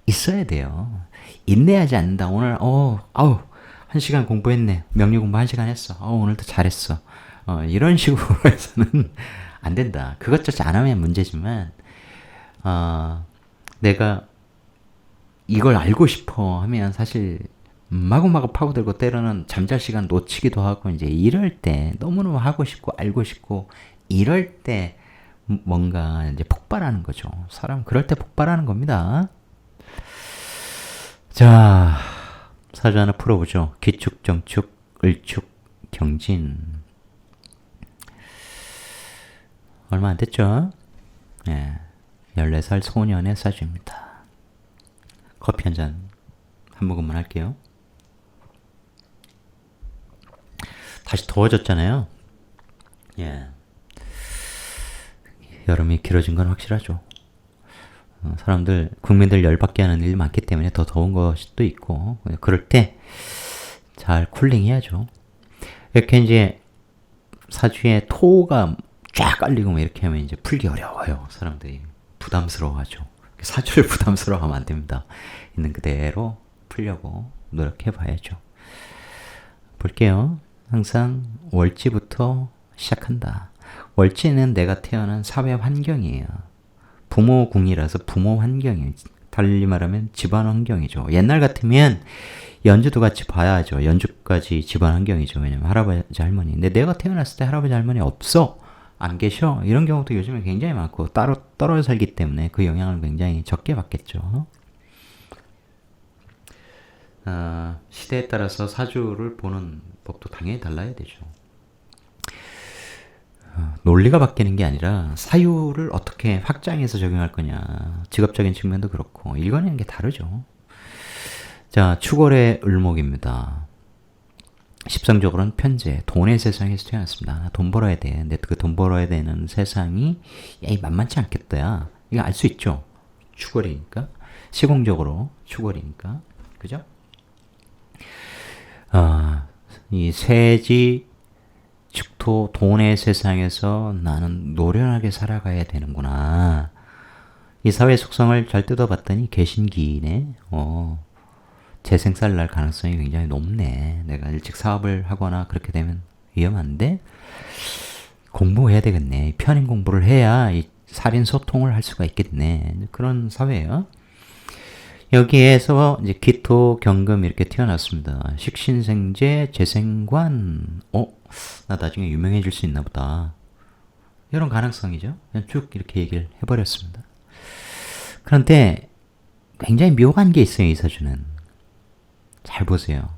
있어야 돼요. 인내하지 않는다. 오늘 1시간 공부했네. 명리 공부 1시간 했어. 오늘도 잘했어. 이런 식으로 해서는 안 된다. 그것조차 안 하면 문제지만 내가 이걸 알고 싶어 하면 사실 마구마구 파고들고 때로는 잠잘 시간 놓치기도 하고 이제 이럴 때 너무너무 하고 싶고 알고 싶고 이럴 때 뭔가 이제 폭발하는 거죠. 사람 그럴 때 폭발하는 겁니다. 자, 사주 하나 풀어보죠. 기축, 정축, 을축, 경진. 얼마 안 됐죠? 네. 14살 소년의 사주입니다. 커피 한 잔 한 모금만 할게요. 다시 더워졌잖아요. 예. 여름이 길어진 건 확실하죠. 국민들 열받게 하는 일이 많기 때문에 더 더운 것이 또 있고, 그럴 때 잘 쿨링 해야죠. 이렇게 이제 사주에 토가 쫙 깔리고 이렇게 하면 이제 풀기 어려워요. 사람들이 부담스러워하죠. 사주를 부담스러워하면 안 됩니다. 있는 그대로 풀려고 노력해 봐야죠. 볼게요. 항상 월지부터 시작한다. 월지는 내가 태어난 사회 환경이에요. 부모 궁이라서 부모 환경이에요. 달리 말하면 집안 환경이죠. 옛날 같으면 연주도 같이 봐야죠. 연주까지 집안 환경이죠. 왜냐면 할아버지 할머니. 근데 내가 태어났을 때 할아버지 할머니 없어. 안 계셔. 이런 경우도 요즘에 굉장히 많고 따로 떨어져 살기 때문에 그 영향을 굉장히 적게 받겠죠. 시대에 따라서 사주를 보는 법도 당연히 달라야 되죠. 논리가 바뀌는 게 아니라 사유를 어떻게 확장해서 적용할 거냐. 직업적인 측면도 그렇고 읽어내는 게 다르죠. 자, 축월의 을목입니다. 십성적으로는 편재, 돈의 세상에서 태어났습니다. 돈 벌어야 돼. 근데 그 돈 벌어야 되는 세상이 만만치 않겠다. 이거 알 수 있죠. 축월이니까. 시공적으로 축월이니까. 그죠? 이 세지, 축토, 돈의 세상에서 나는 노련하게 살아가야 되는구나. 이 사회 속성을 잘 뜯어봤더니 개신기네. 재생살 날 가능성이 굉장히 높네. 내가 일찍 사업을 하거나 그렇게 되면 위험한데 공부해야 되겠네. 편인 공부를 해야 이 살인 소통을 할 수가 있겠네. 그런 사회예요. 여기에서 이제 기토, 경금 이렇게 튀어났습니다. 식신생재, 재생관. 나 나중에 유명해질 수 있나 보다. 이런 가능성이죠. 그냥 쭉 이렇게 얘기를 해버렸습니다. 그런데 굉장히 묘한 게 있어요, 이 사주는. 잘 보세요.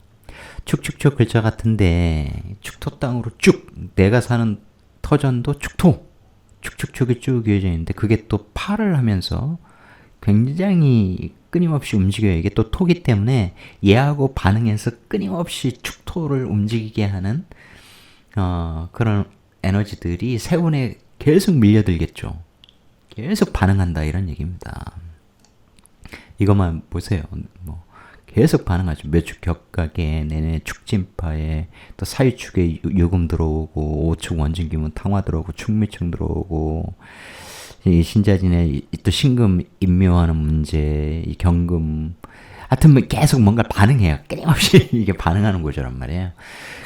축축축 글자 같은데 축토 땅으로 쭉 내가 사는 터전도 축토 축축축이 쭉 이어져 있는데 그게 또 팔을 하면서 굉장히 끊임없이 움직여요. 이게 또 토기 때문에 얘하고 반응해서 끊임없이 축토를 움직이게 하는 그런 에너지들이 세운에 계속 밀려들겠죠. 계속 반응한다 이런 얘기입니다. 이것만 보세요. 뭐 계속 반응하죠. 몇 축 격각에 내내 축진파에 또 사유축에 요금 들어오고 오축 원진기문 탕화 들어오고 축미축 들어오고 이 신자진에 또 신금 임묘하는 문제, 이 경금 하여튼 뭐 계속 뭔가 반응해요. 끊임없이 이게 반응하는 거죠란 말이에요.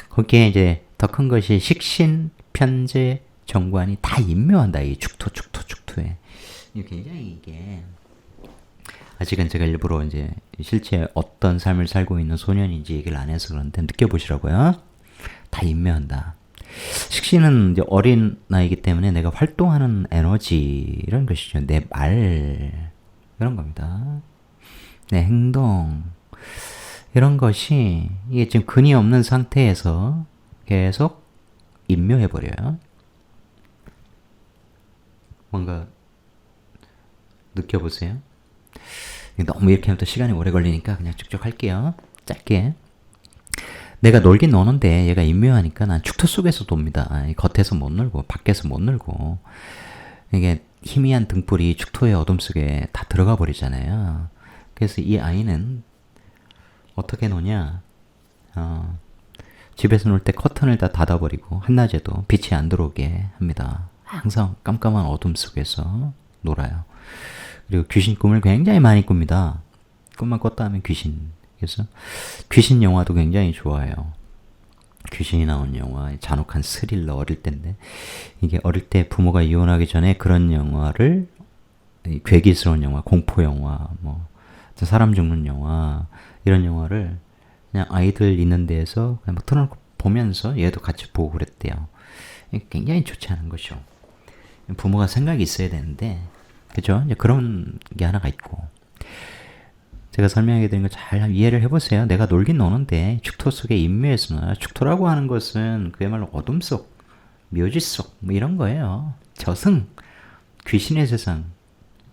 거기에 이제 더 큰 것이 식신, 편재, 정관이 다 임묘한다. 이 축토에. 굉장히 이게 아직은 제가 일부러 이제 실제 어떤 삶을 살고 있는 소년인지 얘기를 안 해서 그런데 느껴보시라고요. 다 임묘한다. 식신은 이제 어린 나이기 때문에 내가 활동하는 에너지 이런 것이죠. 내 말 이런 겁니다. 내 행동 이런 것이 이게 지금 근이 없는 상태에서 계속 임묘해버려요. 뭔가 느껴보세요. 너무 이렇게 하면 또 시간이 오래 걸리니까 그냥 쭉쭉 할게요. 짧게. 내가 놀긴 노는데 얘가 임묘하니까 난 축토 속에서 돕니다. 겉에서 못 놀고 밖에서 못 놀고 이게 희미한 등불이 축토의 어둠 속에 다 들어가 버리잖아요. 그래서 이 아이는 어떻게 노냐? 집에서 놀 때 커튼을 다 닫아버리고 한낮에도 빛이 안 들어오게 합니다. 항상 깜깜한 어둠 속에서 놀아요. 그리고 귀신 꿈을 굉장히 많이 꿉니다. 꿈만 꿨다 하면 귀신. 그래서 귀신 영화도 굉장히 좋아해요. 귀신이 나온 영화, 잔혹한 스릴러 어릴 때인데 이게 어릴 때 부모가 이혼하기 전에 그런 영화를 괴기스러운 영화, 공포 영화, 뭐 사람 죽는 영화 이런 영화를 그냥 아이들 있는 데에서 그냥 막 틀어놓고 보면서 얘도 같이 보고 그랬대요. 굉장히 좋지 않은 것이죠. 부모가 생각이 있어야 되는데 그죠? 이제 그런 게 하나가 있고 제가 설명하게 된 거 잘 이해를 해보세요. 내가 놀긴 노는데 축토 속에 임묘해서 놀아요. 축토라고 하는 것은 그야말로 어둠 속, 묘지 속 뭐 이런 거예요. 저승, 귀신의 세상.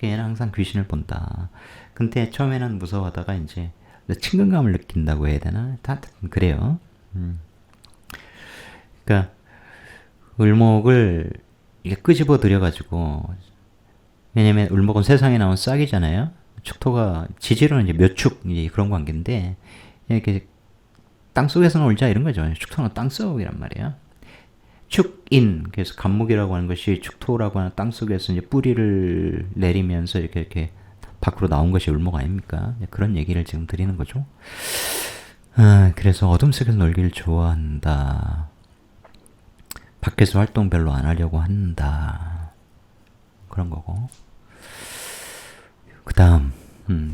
얘는 항상 귀신을 본다. 근데 처음에는 무서워하다가 이제 친근감을 느낀다고 해야 되나? 다 그래요. 그러니까 을목을 이게 끄집어 들여가지고 왜냐면 을목은 세상에 나온 싹이잖아요. 축토가 지지로는 이제 묘축 이제 그런 관계인데 이렇게 땅 속에서 놀자 이런 거죠. 축토는 땅 속이란 말이에요. 축인 그래서 간목이라고 하는 것이 축토라고 하는 땅 속에서 이제 뿌리를 내리면서 이렇게 밖으로 나온 것이 을목 아닙니까? 그런 얘기를 지금 드리는 거죠. 그래서 어둠 속에서 놀기를 좋아한다. 밖에서 활동 별로 안 하려고 한다. 그런 거고. 그 다음,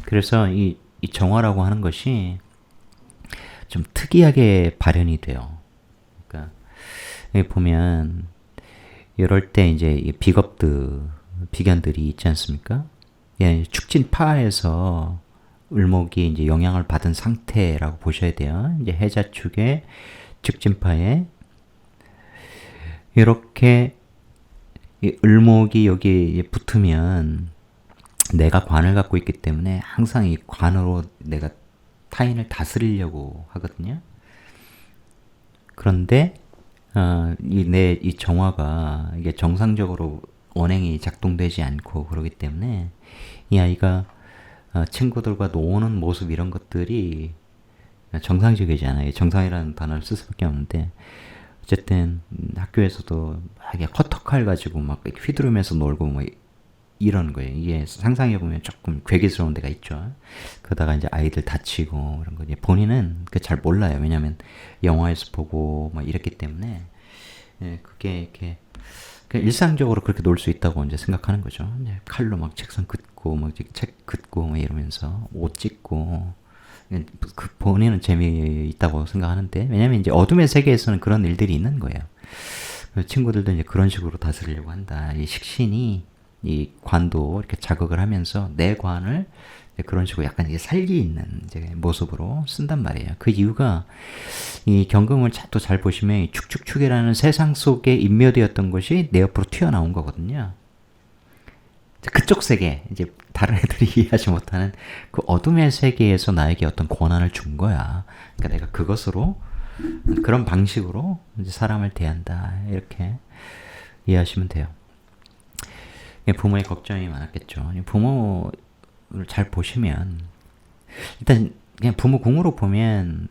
그래서 이 정화라고 하는 것이 좀 특이하게 발현이 돼요. 그러니까, 여기 보면, 이럴 때 이제 비견들이 있지 않습니까? 예, 축진파에서 을목이 이제 영향을 받은 상태라고 보셔야 돼요. 이제 해자축에 축진파에 이렇게 이 을목이 여기 붙으면 내가 관을 갖고 있기 때문에 항상 이 관으로 내가 타인을 다스리려고 하거든요. 그런데 이 정화가 이게 정상적으로 원행이 작동되지 않고 그러기 때문에 이 아이가 친구들과 노는 모습 이런 것들이 정상적이지 않아요. 정상이라는 단어를 쓸 수밖에 없는데 어쨌든 학교에서도 막 커터칼 가지고 막 휘두르면서 놀고 뭐 이런 거예요. 이게 상상해보면 조금 괴기스러운 데가 있죠. 그러다가 이제 아이들 다치고 그런 거. 이제 본인은 잘 몰라요. 왜냐면 영화에서 보고 막 이랬기 때문에. 예, 그게 이렇게 일상적으로 그렇게 놀 수 있다고 이제 생각하는 거죠. 이제 칼로 막 책상 긋고, 막 책 긋고, 막 이러면서 옷 찢고. 그 본인은 재미있다고 생각하는데, 왜냐면 이제 어둠의 세계에서는 그런 일들이 있는 거예요. 친구들도 이제 그런 식으로 다스리려고 한다. 이 식신이 이 관도 이렇게 자극을 하면서 내 관을 그런 식으로 약간 이게 살기 있는 이제 모습으로 쓴단 말이에요. 그 이유가 이 경금을 또 잘 보시면 이 축축축이라는 세상 속에 인묘되었던 것이 내 옆으로 튀어나온 거거든요. 그쪽 세계, 이제 다른 애들이 이해하지 못하는 그 어둠의 세계에서 나에게 어떤 권한을 준 거야. 그러니까 내가 그것으로 그런 방식으로 이제 사람을 대한다. 이렇게 이해하시면 돼요. 부모의 걱정이 많았겠죠. 부모를 잘 보시면 일단 그냥 부모 궁으로 보면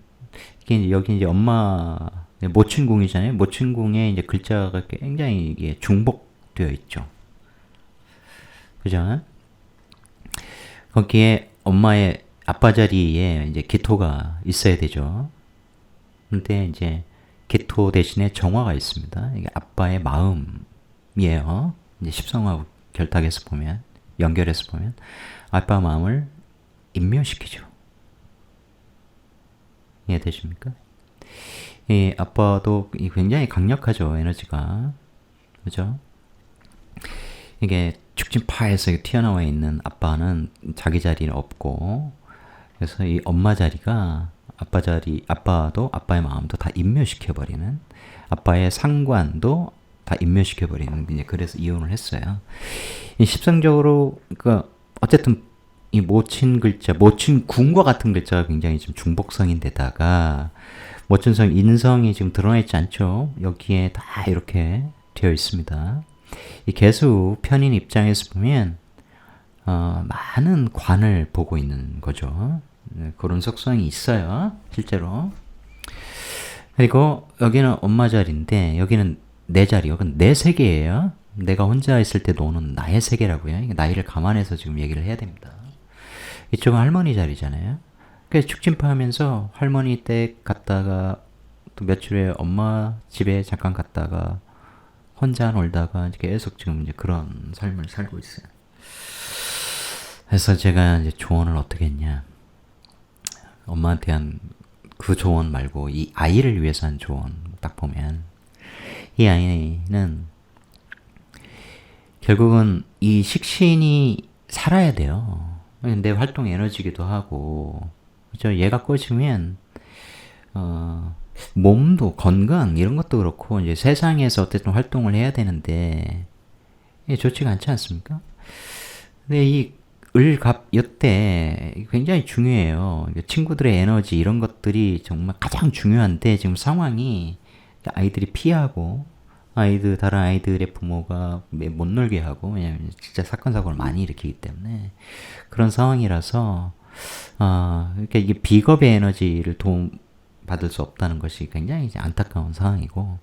이게 여기 이제 엄마 모친궁이잖아요. 모친궁에 이제 글자가 굉장히 이게 중복되어 있죠. 그죠? 거기에 엄마의 아빠 자리에 이제 기토가 있어야 되죠. 근데 이제 기토 대신에 정화가 있습니다. 이게 아빠의 마음이에요. 이제 십성하고 결탁해서 보면, 연결해서 보면 아빠 마음을 인묘시키죠. 이해되십니까? 이 아빠도 굉장히 강력하죠, 에너지가. 그죠? 이게 축진파에서 튀어나와 있는 아빠는 자기 자리는 없고, 그래서 이 엄마 자리가 아빠 자리, 아빠도 아빠의 마음도 다 인묘시켜버리는, 아빠의 상관도 다 인묘시켜버리는, 이제 그래서 이혼을 했어요. 이 십성적으로, 그러니까 어쨌든 이 모친 글자, 모친 궁과 같은 글자가 굉장히 좀 중복성인데다가 모친성 인성이 지금 드러나 있지 않죠? 여기에 다 이렇게 되어 있습니다. 이 개수 편인 입장에서 보면 많은 관을 보고 있는 거죠. 그런 속성이 있어요, 실제로. 그리고 여기는 엄마 자리인데 여기는 내 자리, 여기는 내 세계예요. 내가 혼자 있을 때 노는 나의 세계라고요. 나이를 감안해서 지금 얘기를 해야 됩니다. 이쪽은 할머니 자리잖아요. 그래서 축진파하면서 할머니 댁 갔다가 또 며칠 후에 엄마 집에 잠깐 갔다가 혼자 놀다가 계속 지금 이제 그런 삶을 살고 있어요. 그래서 제가 이제 조언을 어떻게 했냐. 엄마한테 한 그 조언 말고 이 아이를 위해서 한 조언 딱 보면 이 아이는 결국은 이 식신이 살아야 돼요. 내 활동 에너지기도 하고, 그죠? 얘가 꺼지면 몸도 건강 이런 것도 그렇고 이제 세상에서 어쨌든 활동을 해야 되는데 좋지가 않지 않습니까? 근데 이 을갑 이때 굉장히 중요해요. 친구들의 에너지 이런 것들이 정말 가장 중요한데 지금 상황이 아이들이 피하고 다른 아이들의 부모가 못 놀게 하고, 왜냐면 진짜 사건 사고를 많이 일으키기 때문에 그런 상황이라서 그러니까 이게 비겁의 에너지를 도움 받을 수 없다는 것이 굉장히 이제 안타까운 상황이고,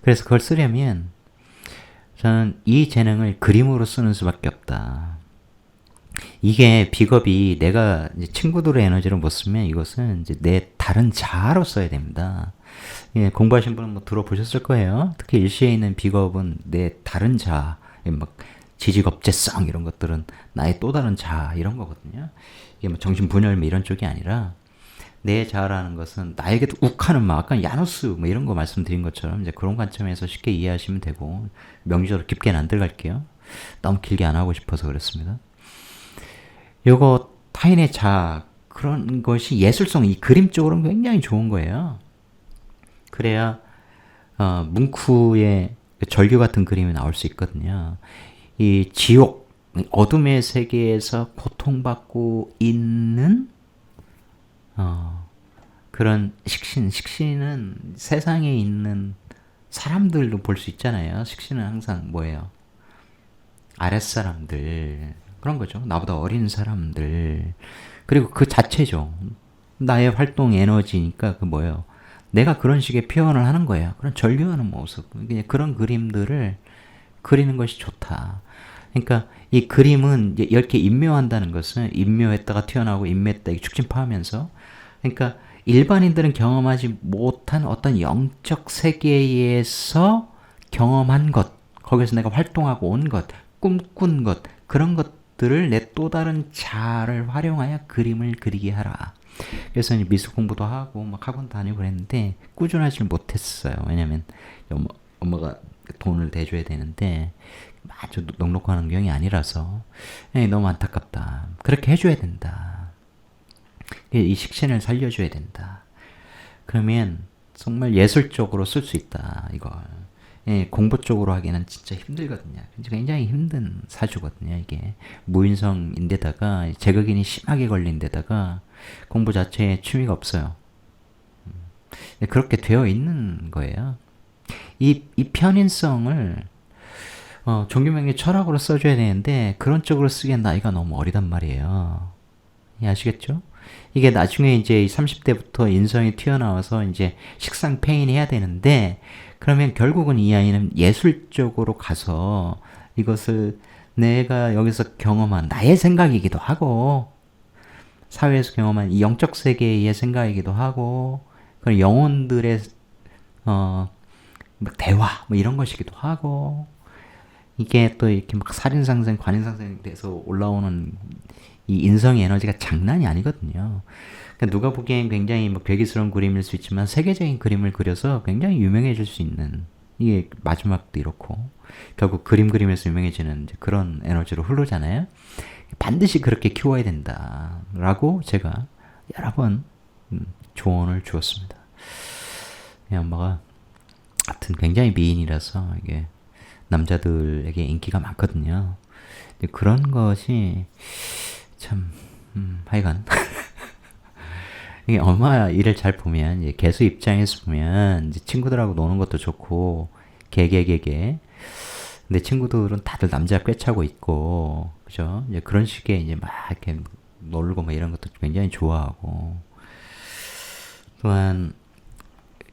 그래서 그걸 쓰려면 저는 이 재능을 그림으로 쓰는 수밖에 없다. 이게 비겁이 내가 이제 친구들의 에너지를 못 쓰면 이것은 이제 내 다른 자아로 써야 됩니다. 예, 공부하신 분은 뭐 들어보셨을 거예요. 특히 일시에 있는 비겁은 내 다른 자아, 막 지지겁재성 이런 것들은 나의 또 다른 자아 이런 거거든요. 이게 뭐 정신분열 이런 쪽이 아니라 내 자아라는 것은 나에게도 욱하는 막 아까 야누스 뭐 이런 거 말씀드린 것처럼 이제 그런 관점에서 쉽게 이해하시면 되고, 명리적으로 깊게는 안 들어갈게요. 너무 길게 안 하고 싶어서 그렇습니다. 요거 타인의 자아 그런 것이 예술성, 이 그림 쪽으로는 굉장히 좋은 거예요. 그래야 뭉크의 절규 같은 그림이 나올 수 있거든요. 이 지옥, 어둠의 세계에서 고통받고 있는 그런 식신은 세상에 있는 사람들도 볼 수 있잖아요. 식신은 항상 뭐예요? 아랫사람들, 그런 거죠. 나보다 어린 사람들. 그리고 그 자체죠. 나의 활동 에너지니까 그 뭐예요? 내가 그런 식의 표현을 하는 거예요. 그런 절규하는 모습. 그런 그림들을 그리는 것이 좋다. 그러니까 이 그림은 이렇게 임묘한다는 것은 임묘했다가 튀어나오고 임묘했다 이게 축진파하면서, 그러니까 일반인들은 경험하지 못한 어떤 영적 세계에서 경험한 것, 거기서 내가 활동하고 온 것, 꿈꾼 것, 그런 것들을 내 또 다른 자아를 활용하여 그림을 그리게 하라. 그래서 이제 미술 공부도 하고 막 학원 다니고 그랬는데 꾸준하지 못했어요. 왜냐면 엄마가 돈을 대줘야 되는데 아주 넉넉한 환경이 아니라서 너무 안타깝다. 그렇게 해줘야 된다. 이 식신을 살려줘야 된다. 그러면 정말 예술적으로 쓸 수 있다. 이걸. 공부 쪽으로 하기는 진짜 힘들거든요. 굉장히 힘든 사주거든요. 이게 무인성인데다가 제극인이 심하게 걸린 데다가 공부 자체에 취미가 없어요. 그렇게 되어 있는 거예요. 이 편인성을 종교명리 철학으로 써줘야 되는데 그런 쪽으로 쓰기엔 나이가 너무 어리단 말이에요. 아시겠죠? 이게 나중에 이제 30대부터 인성이 튀어나와서 이제 식상 페인해야 되는데, 그러면 결국은 이 아이는 예술 쪽으로 가서 이것을 내가 여기서 경험한 나의 생각이기도 하고, 사회에서 경험한 이 영적 세계의 생각이기도 하고, 그런 영혼들의 대화 뭐 이런 것이기도 하고, 이게 또 이렇게 막 살인상생, 관인상생 돼서 올라오는 이 인성의 에너지가 장난이 아니거든요. 그러니까 누가 보기엔 굉장히 뭐 괴기스러운 그림일 수 있지만 세계적인 그림을 그려서 굉장히 유명해질 수 있는, 이게 마지막도 이렇고 결국 그림에서 유명해지는 그런 에너지로 흐르잖아요. 반드시 그렇게 키워야 된다라고 제가 여러 번 조언을 주었습니다. 엄마가 하여튼 굉장히 미인이라서 이게 남자들에게 인기가 많거든요. 그런 것이 참 하여간 이게 엄마 일을 잘 보면, 이제 개수 입장에서 보면 이제 친구들하고 노는 것도 좋고 개개개개. 근데 친구들은 다들 남자 꿰차고 있고, 그죠? 이제 그런 식의 이제 막 이렇게 놀고 뭐 이런 것도 굉장히 좋아하고, 또한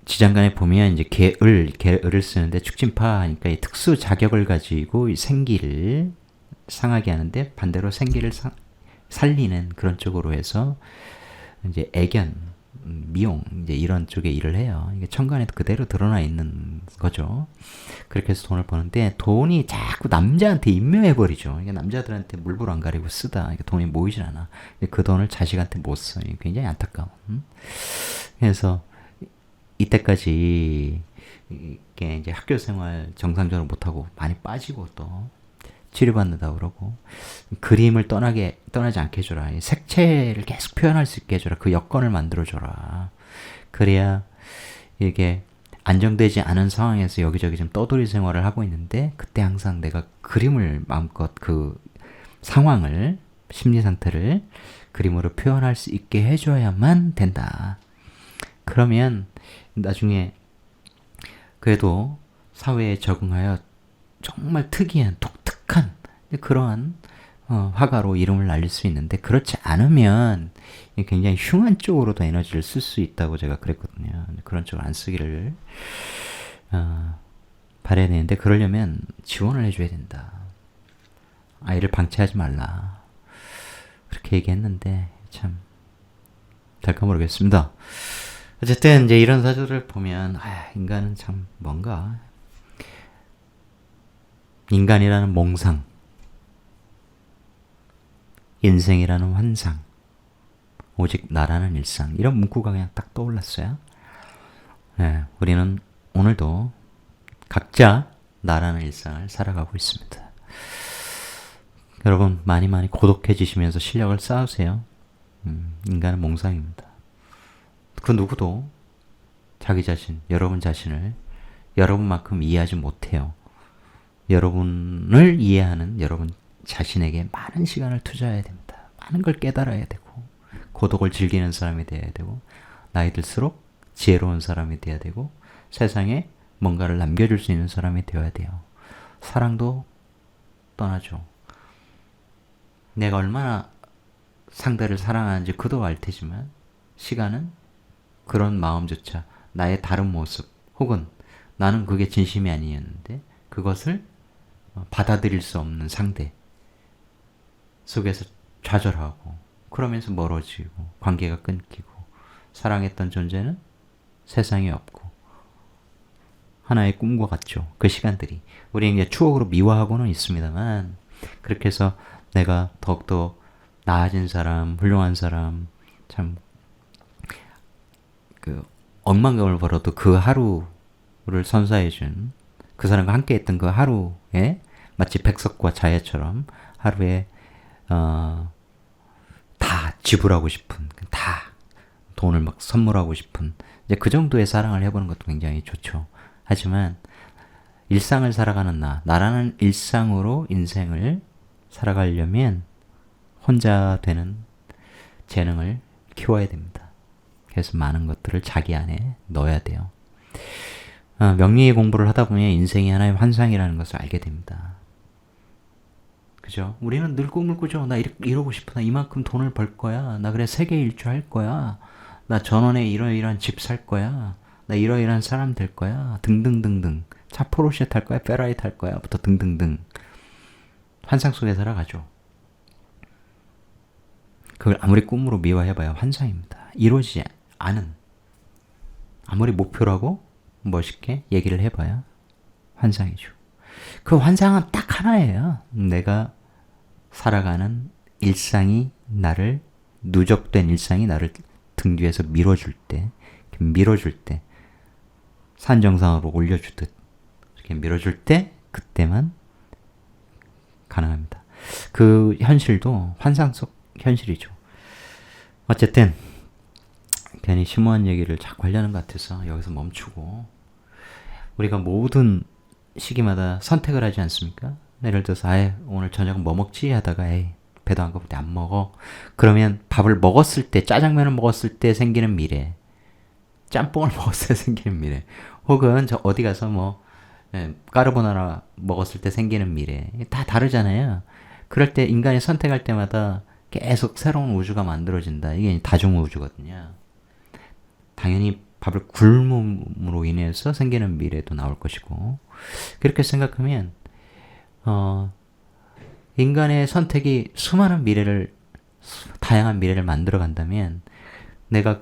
지장간에 보면 이제 개을을 쓰는데 축진파 하니까 이 특수 자격을 가지고 이 생기를 상하게 하는데 반대로 생기를 살리는 그런 쪽으로 해서 이제 애견, 미용 이제 이런 쪽에 일을 해요. 이게 천간에 그대로 드러나 있는 거죠. 그렇게 해서 돈을 버는데 돈이 자꾸 남자한테 임묘해 버리죠. 이게 남자들한테 물불 안 가리고 쓰다 이게 돈이 모이질 않아. 그 돈을 자식한테 못 써. 굉장히 안타까워. 그래서 이때까지 이게 이제 학교 생활 정상적으로 못하고 많이 빠지고 또 치료받는다고 그러고, 그림을 떠나지 않게 해줘라. 색채를 계속 표현할 수 있게 해줘라. 그 여건을 만들어줘라. 그래야 이게 안정되지 않은 상황에서 여기저기 좀 떠돌이 생활을 하고 있는데, 그때 항상 내가 그림을 마음껏 그 상황을, 심리 상태를 그림으로 표현할 수 있게 해줘야만 된다. 그러면 나중에 그래도 사회에 적응하여 정말 특이한 독특한 그러한 화가로 이름을 날릴 수 있는데, 그렇지 않으면 굉장히 흉한 쪽으로도 에너지를 쓸 수 있다고 제가 그랬거든요. 그런 쪽을 안 쓰기를 바라야 되는데, 그러려면 지원을 해줘야 된다. 아이를 방치하지 말라. 그렇게 얘기했는데 참 될까 모르겠습니다. 어쨌든 이제 이런 사주를 보면 인간은 참 뭔가, 인간이라는 몽상, 인생이라는 환상, 오직 나라는 일상, 이런 문구가 그냥 딱 떠올랐어요. 네, 우리는 오늘도 각자 나라는 일상을 살아가고 있습니다. 여러분 많이 고독해지시면서 실력을 쌓으세요. 인간은 몽상입니다. 그 누구도 자기 자신, 여러분 자신을 여러분만큼 이해하지 못해요. 여러분을 이해하는 여러분 자신에게 많은 시간을 투자해야 됩니다. 많은 걸 깨달아야 되고, 고독을 즐기는 사람이 되어야 되고, 나이 들수록 지혜로운 사람이 되어야 되고, 세상에 뭔가를 남겨줄 수 있는 사람이 되어야 돼요. 사랑도 떠나죠. 내가 얼마나 상대를 사랑하는지 그도 알 테지만, 시간은 그런 마음조차, 나의 다른 모습, 혹은 나는 그게 진심이 아니었는데 그것을 받아들일 수 없는 상대 속에서 좌절하고 그러면서 멀어지고 관계가 끊기고 사랑했던 존재는 세상에 없고 하나의 꿈과 같죠. 그 시간들이 우리 이제 추억으로 미화하고는 있습니다만 그렇게 해서 내가 더욱더 나아진 사람, 훌륭한 사람, 참 그 억만금을 벌어도 그 하루를 선사해준 그 사람과 함께했던 그 하루에 마치 백석과 자야처럼 하루에 다 지불하고 싶은 다 돈을 막 선물하고 싶은 이제 그 정도의 사랑을 해보는 것도 굉장히 좋죠. 하지만 일상을 살아가는 나라는 일상으로 인생을 살아가려면 혼자 되는 재능을 키워야 됩니다. 그래서 많은 것들을 자기 안에 넣어야 돼요. 명리의 공부를 하다 보면 인생이 하나의 환상이라는 것을 알게 됩니다. 그죠? 우리는 늘 꿈을 꾸죠. 나 이러고 싶어. 나 이만큼 돈을 벌 거야. 나 그래 세계 일주 할 거야. 나 전원에 이러이러한 집 살 거야. 나 이러이러한 사람 될 거야. 등등등등. 차 포르쉐 탈 거야. 페라리 탈 거야. 부터 등등등. 환상 속에 살아가죠. 그걸 아무리 꿈으로 미화해봐야 환상입니다. 이루어지지 않은 아무리 목표라고 멋있게 얘기를 해봐야 환상이죠. 그 환상은 딱 하나예요. 내가 살아가는 일상이 나를 누적된 일상이 나를 등 뒤에서 밀어줄 때 산 정상으로 올려주듯 이렇게 밀어줄 때 그때만 가능합니다. 그 현실도 환상 속 현실이죠. 어쨌든 괜히 심오한 얘기를 자꾸 하려는 것 같아서 여기서 멈추고 우리가 모든 시기마다 선택을 하지 않습니까? 예를 들어서 오늘 저녁은 뭐 먹지? 하다가 배도 안 고플 때 안 먹어. 그러면 밥을 먹었을 때 짜장면을 먹었을 때 생기는 미래 짬뽕을 먹었을 때 생기는 미래 혹은 저 어디 가서 까르보나라 먹었을 때 생기는 미래 다 다르잖아요. 그럴 때 인간이 선택할 때마다 계속 새로운 우주가 만들어진다. 이게 다중우주거든요. 당연히 밥을 굶음으로 인해서 생기는 미래도 나올 것이고 그렇게 생각하면 인간의 선택이 다양한 미래를 만들어 간다면 내가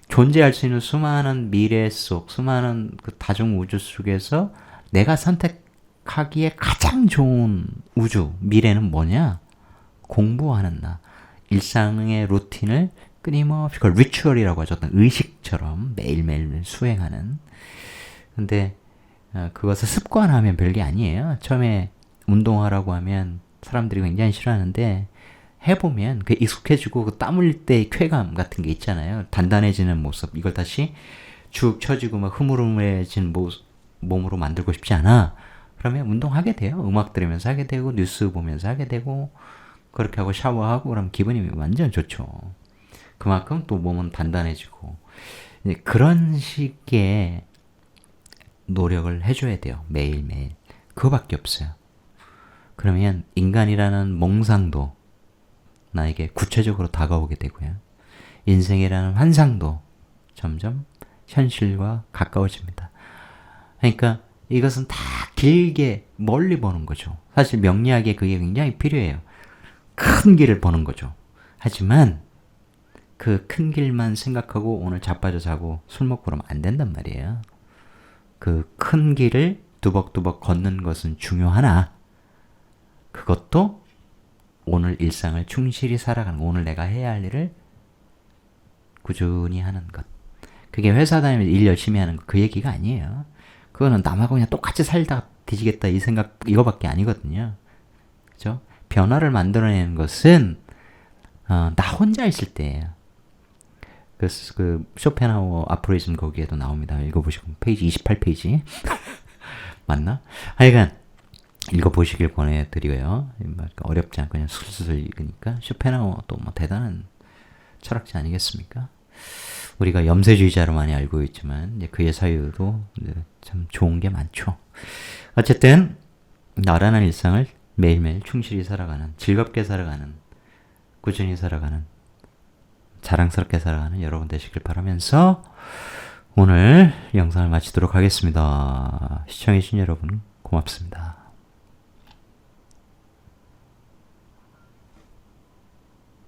존재할 수 있는 수많은 미래 속 수많은 그 다중우주 속에서 내가 선택하기에 가장 좋은 우주 미래는 뭐냐? 공부하는 일상의 루틴을 끊임없이 그걸 리추얼이라고 하죠. 어떤 의식처럼 매일매일 수행하는. 근데 그것을 습관하면 별게 아니에요. 처음에 운동하라고 하면 사람들이 굉장히 싫어하는데 해보면 그게 익숙해지고 그 땀 흘릴 때의 쾌감 같은 게 있잖아요. 단단해지는 모습. 이걸 다시 축 처지고 막 흐물흐물해진 몸으로 만들고 싶지 않아. 그러면 운동하게 돼요. 음악 들으면서 하게 되고 뉴스 보면서 하게 되고 그렇게 하고 샤워하고 그러면 기분이 완전 좋죠. 그만큼 또 몸은 단단해지고 그런 식의 노력을 해줘야 돼요. 매일매일. 그거밖에 없어요. 그러면 인간이라는 몽상도 나에게 구체적으로 다가오게 되고요. 인생이라는 환상도 점점 현실과 가까워집니다. 그러니까 이것은 다 길게 멀리 보는 거죠. 사실 명리학에 그게 굉장히 필요해요. 큰 길을 보는 거죠. 하지만 그 큰 길만 생각하고 오늘 자빠져 자고 술 먹고 그러면 안 된단 말이에요. 그 큰 길을 두벅두벅 걷는 것은 중요하나 그것도 오늘 일상을 충실히 살아가는 오늘 내가 해야 할 일을 꾸준히 하는 것. 그게 회사 다니면서 일 열심히 하는 거 그 얘기가 아니에요. 그거는 남하고 그냥 똑같이 살다가 뒤지겠다 이 생각 이거밖에 아니거든요. 그죠? 변화를 만들어내는 것은 나 혼자 있을 때예요. 그 쇼펜하우어 아포리즘 거기에도 나옵니다. 읽어보시고 페이지 28페이지 맞나? 하여간 읽어보시길 권해드리고요. 어렵지 않고 그냥 술술 읽으니까 쇼펜하우어 또 뭐 대단한 철학자 아니겠습니까? 우리가 염세주의자로 많이 알고 있지만 이제 그의 사유도 참 좋은 게 많죠. 어쨌든 나라는 일상을 매일매일 충실히 살아가는 즐겁게 살아가는 꾸준히 살아가는 자랑스럽게 살아가는 여러분 되시길 바라면서 오늘 영상을 마치도록 하겠습니다. 시청해주신 여러분 고맙습니다.